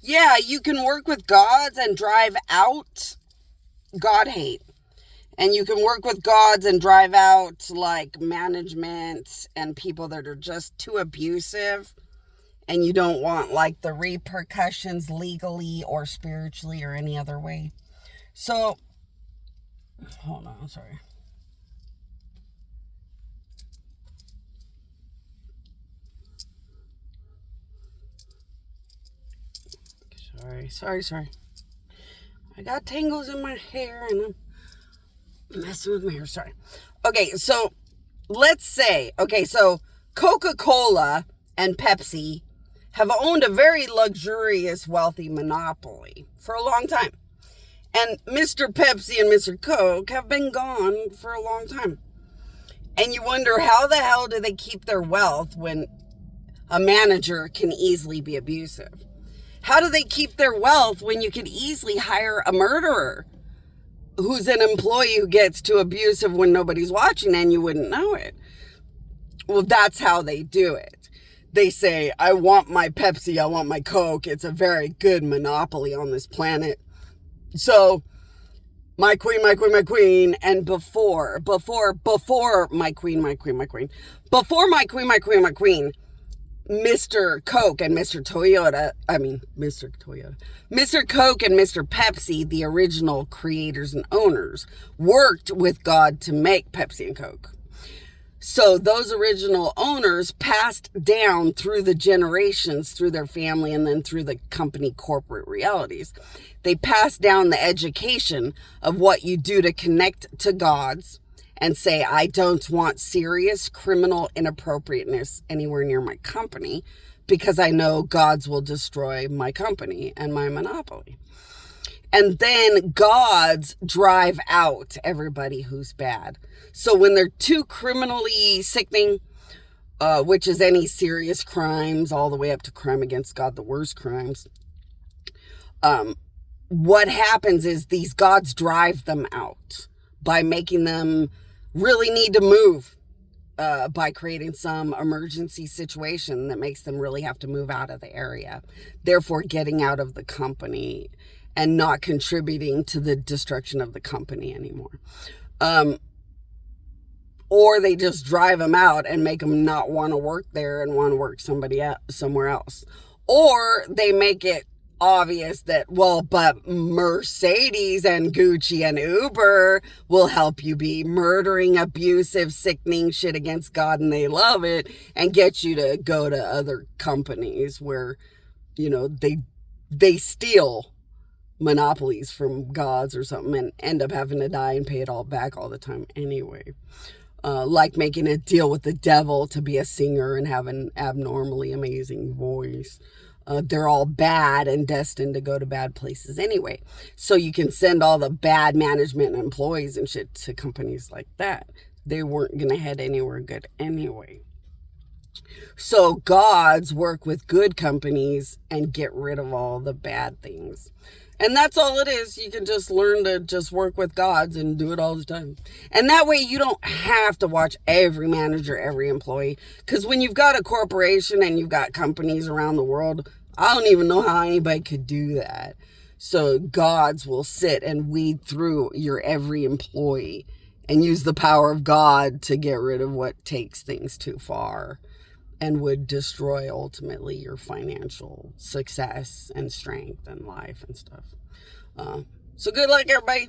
Yeah, you can work with gods and drive out God hate. And you can work with gods and drive out like management and people that are just too abusive. And you don't want like the repercussions legally or spiritually or any other way. So, hold on, sorry. Sorry. I got tangles in my hair and I'm messing with my hair. Sorry. Okay, so let's say, so Coca-Cola and Pepsi have owned a very luxurious, wealthy monopoly for a long time. And Mr. Pepsi and Mr. Coke have been gone for a long time. And you wonder, how the hell do they keep their wealth when a manager can easily be abusive? How do they keep their wealth when you can easily hire a murderer who's an employee who gets too abusive when nobody's watching and you wouldn't know it? Well, that's how they do it. They say, I want my Pepsi, I want my Coke. It's a very good monopoly on this planet. So, my queen, and before my queen, Mr. Coke and Mr. Coke and Mr. Pepsi, the original creators and owners, worked with God to make Pepsi and Coke. So those original owners passed down through the generations, through their family, and then through the company corporate realities. They passed down the education of what you do to connect to gods and say, I don't want serious criminal inappropriateness anywhere near my company because I know gods will destroy my company and my monopoly. And then gods drive out everybody who's bad. So when they're too criminally sickening, which is any serious crimes, all the way up to crime against God, the worst crimes, what happens is these gods drive them out by making them really need to move, by creating some emergency situation that makes them really have to move out of the area, therefore getting out of the company and not contributing to the destruction of the company anymore. Or they just drive them out and make them not want to work there and want to work somewhere else. Or they make it obvious that, well, but Mercedes and Gucci and Uber will help you be murdering, abusive, sickening shit against God, and they love it, and get you to go to other companies where, they steal monopolies from gods or something and end up having to die and pay it all back all the time anyway. Like making a deal with the devil to be a singer and have an abnormally amazing voice. They're all bad and destined to go to bad places anyway. So you can send all the bad management and employees and shit to companies like that. They weren't going to head anywhere good anyway. So gods work with good companies and get rid of all the bad things. And that's all it is. You can just learn to just work with gods and do it all the time. And that way you don't have to watch every manager, every employee. Because when you've got a corporation and you've got companies around the world, I don't even know how anybody could do that. So gods will sit and weed through your every employee and use the power of God to get rid of what takes things too far and would destroy ultimately your financial success and strength and life and stuff. So good luck, everybody.